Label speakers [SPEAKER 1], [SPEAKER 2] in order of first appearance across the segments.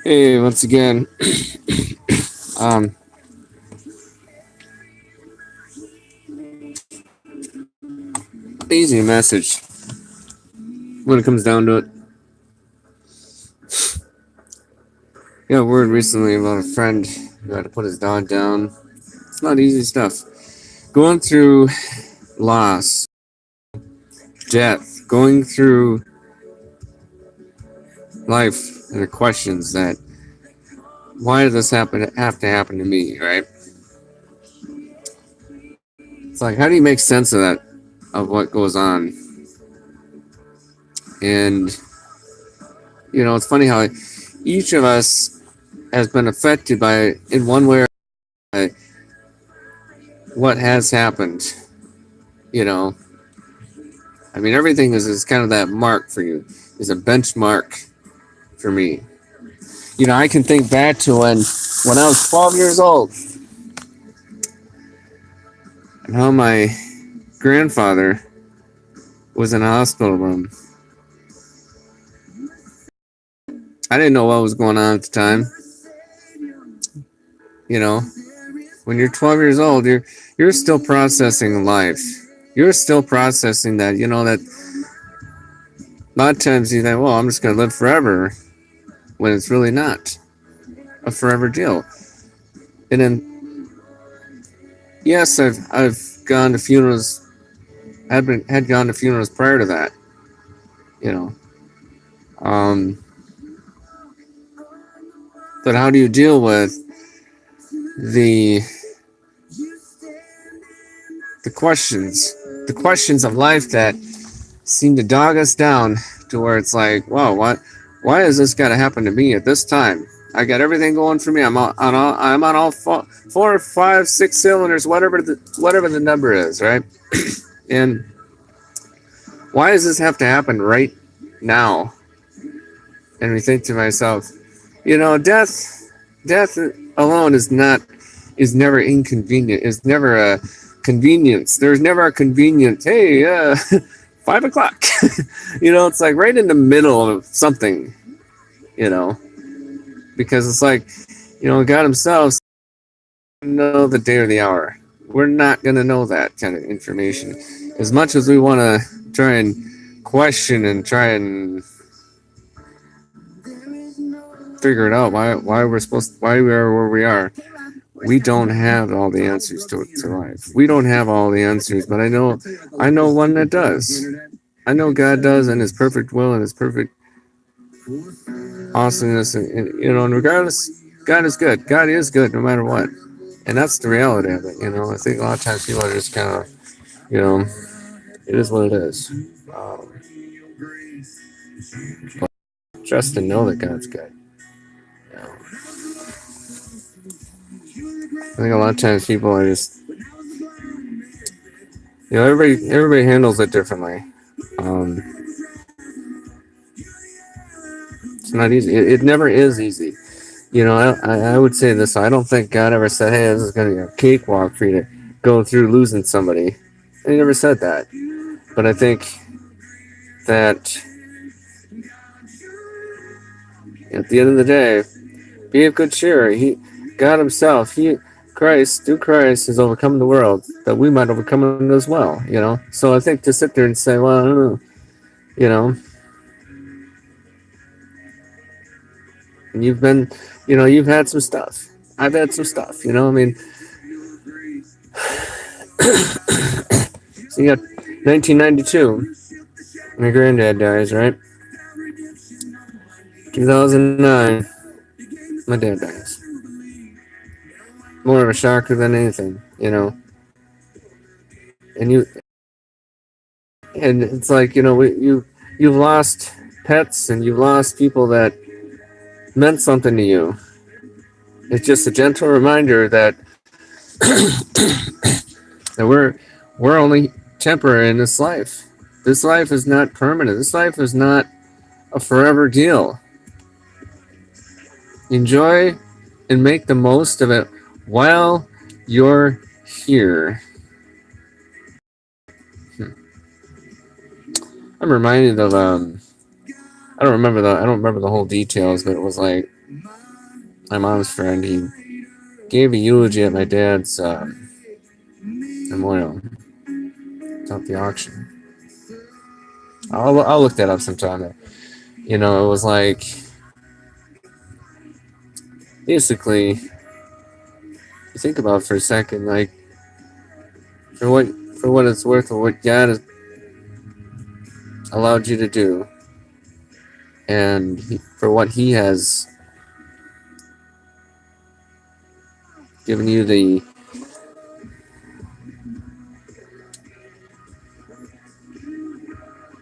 [SPEAKER 1] Hey, once again, um, easy message when it comes down to it. Got a word recently about a friend who had to put his dog down. It's not easy stuff. Going through loss, death, going through life, and the questions that why did this have to happen to me, right? It's like how do you make sense of that, of what goes on? And it's funny how each of us has been affected by in one way or another what has happened. You know, I mean, everything is kind of that mark for you, is a benchmark for me. I can think back to when I was 12 years old and how my grandfather was in a hospital room. I didn't know what was going on at the time. You know, when you're 12 years old, you're still processing life. You're still processing that. That a lot of times you think, well, I'm just going to live forever, when it's really not a forever deal. And then, yes, I've gone to funerals. Had gone to funerals prior to that. You know, um, but how do you deal with the the questions, the questions of life that seem to dog us down to where it's like, wow, why has this got to happen to me at this time? I got everything going for me. I'm on all four, five, six cylinders, whatever the number is, right? And why does this have to happen right now? And we think to myself, death alone is never inconvenient. Is never a convenience. There's never a convenient. Hey, 5 o'clock. It's like right in the middle of something. You know, because it's like, God Himself know the day or the hour. We're not gonna know that kind of information. As much as we want to try and question and try and figure it out, why we are where we are, we don't have all the answers to life. We don't have all the answers, but I know one that does. I know God does, and His perfect will and His perfect awesomeness, and regardless, God is good. God is good no matter what, and that's the reality of it. I think a lot of times people are just kind of, you know, it is what it is. Um, but trust and know that God's good. I think a lot of times people are just, everybody handles it differently. Um, it's not easy. It never is easy. I would say this. I don't think God ever said, "Hey, this is going to be a cakewalk for you to go through losing somebody." He never said that. But I think that at the end of the day, be of good cheer. God Himself, Christ, through Christ, has overcome the world, that we might overcome it as well. So I think to sit there and say, "Well, I don't know," you know, and you've had some stuff. I've had some stuff. I mean, so you got 1992. My granddad dies, right? 2009. My dad dies. More of a shocker than anything, And it's like, you've lost pets and you've lost people that meant something to you. It's just a gentle reminder that that we're only temporary in this life. This life is not permanent. This life is not a forever deal. Enjoy and make the most of it while you're here. I'm reminded of I don't remember the whole details, but it was like my mom's friend, he gave a eulogy at my dad's memorial at the auction. I'll look that up sometime. You know, it was like basically, you think about it for a second, like for what it's worth, or what God has allowed you to do, and for what He has given you the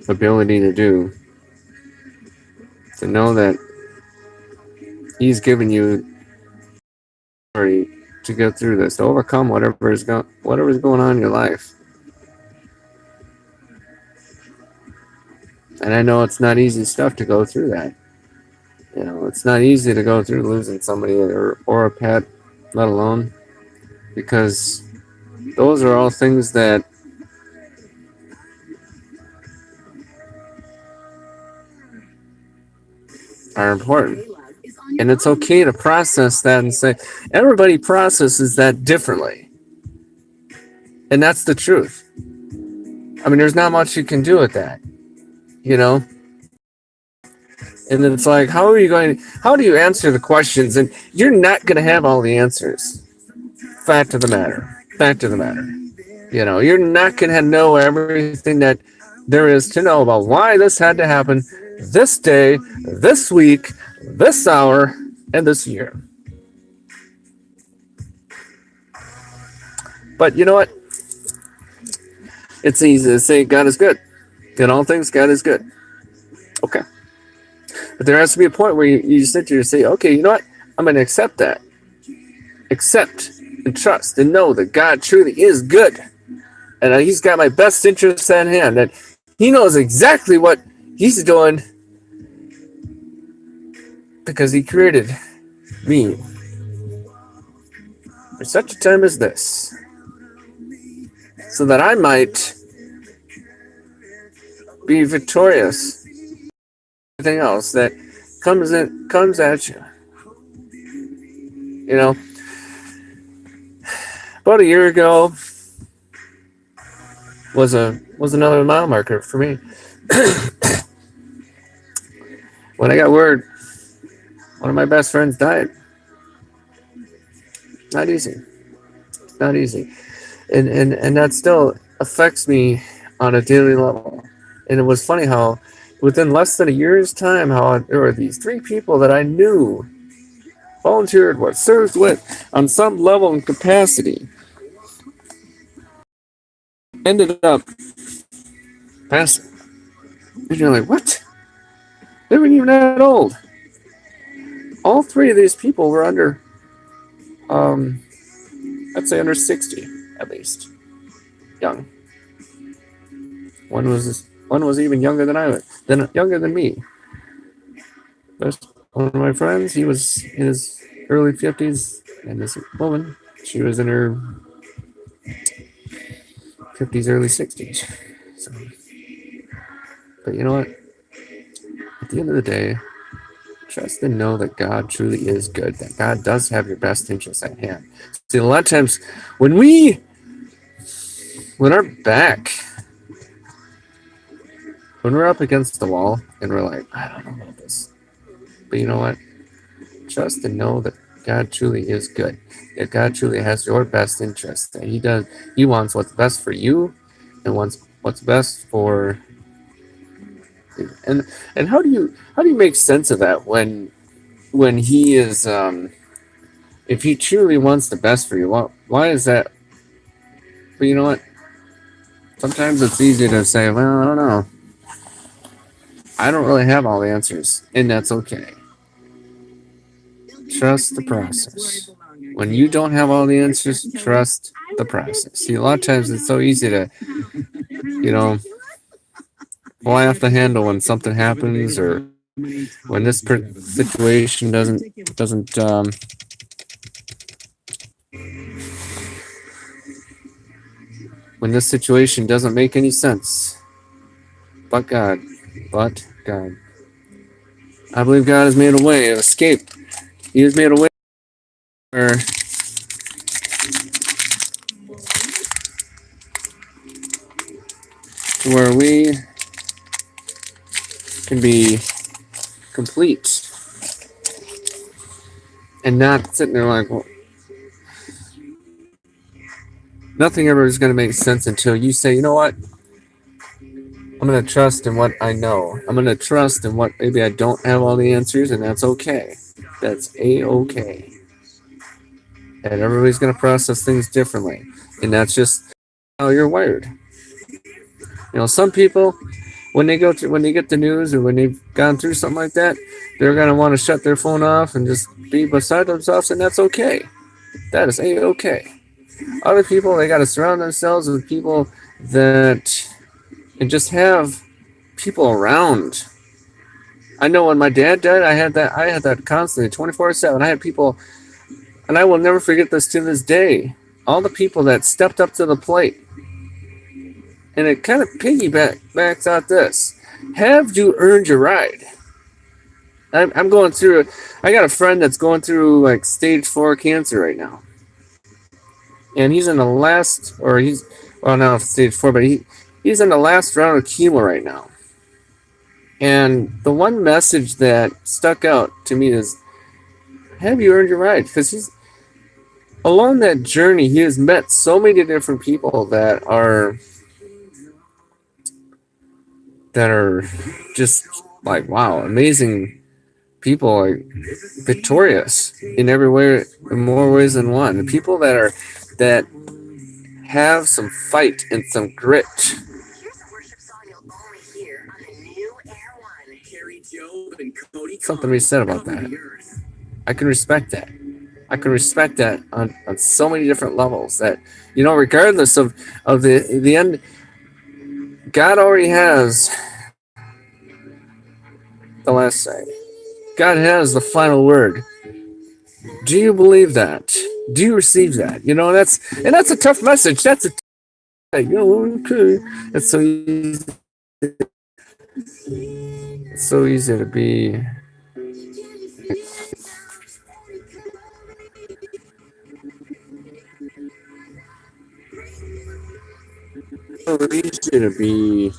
[SPEAKER 1] ability to do, to know that He's given you to get through this, to overcome whatever is going on in your life. And I know it's not easy stuff to go through that. You know, it's not easy to go through losing somebody or a pet, let alone, because those are all things that are important. And it's okay to process that and say, everybody processes that differently. And that's the truth. I mean, there's not much you can do with that, you know? And then it's like, how do you answer the questions? And you're not going to have all the answers. Fact of the matter. You know, you're not going to know everything that there is to know about why this had to happen this day, this week, this hour, and this year. But you know what? It's easy to say God is good. In all things, God is good. Okay. But there has to be a point where you sit there and say, okay, you know what? I'm going to accept that. Accept and trust and know that God truly is good. And He's got my best interests at hand. That He knows exactly what He's doing because He created me for such a time as this, so that I might be victorious. Everything else that comes at you. You know, about a year ago was another mile marker for me. When I got word one of my best friends died. Not easy. It's not easy. And that still affects me on a daily level. And it was funny how within less than a year's time, how there were these three people that I knew, volunteered with, served with, on some level and capacity, ended up passing. And you're like, what? They weren't even that old. All three of these people were under, I'd say under 60 at least, young. One was even younger than younger than me. There's one of my friends. He was in his early 50s, and this woman, she was in her 50s, early 60s. So, but you know what? At the end of the day, trust and know that God truly is good. That God does have your best interests at hand. See, a lot of times when our back, when we're up against the wall and we're like, I don't know about this. But you know what? Trust and know that God truly is good. That God truly has your best interest. That He wants what's best for you and wants what's best for you. And how do you make sense of that when He is if He truly wants the best for you? Why is that? But you know what? Sometimes it's easy to say, well, I don't know. I don't really have all the answers, and that's okay. Trust the process. When you don't have all the answers, trust the process. See, a lot of times it's so easy to, fly off the handle when something happens, or when this situation doesn't when this situation doesn't make any sense. But God. I believe God has made a way of escape He has made a way where we can be complete and not sitting there like, well, nothing ever is going to make sense until you say, you know what? I'm going to trust in what I know. I'm going to trust in what maybe I don't have all the answers, and that's okay. That's A-okay. And everybody's going to process things differently. And that's just how you're wired. You know, some people, when they get the news or when they've gone through something like that, they're going to want to shut their phone off and just be beside themselves, and that's okay. That is A-okay. Other people, they got to surround themselves with people that and just have people around. I know when my dad died, I had that constantly, 24/7. I had people, and I will never forget this to this day. All the people that stepped up to the plate, and it kind of piggybacks out this: have you earned your ride? I'm going through. I got a friend that's going through like stage 4 cancer right now, and he's in the last, or he's well, not stage 4, but he's in the last round of chemo right now. And the one message that stuck out to me is, have you earned your right? Because he's along that journey, he has met so many different people that are just like, wow, amazing people, like victorious in every way, in more ways than one. The people that have some fight and some grit. Something to be said about that. I can respect that. I can respect that on so many different levels. That, you know, regardless of the end, God already has the last say. God has the final word. Do you believe that? Do you receive that? You know, that's a tough message. That's a you know, okay. It's so easy to be. So easy to be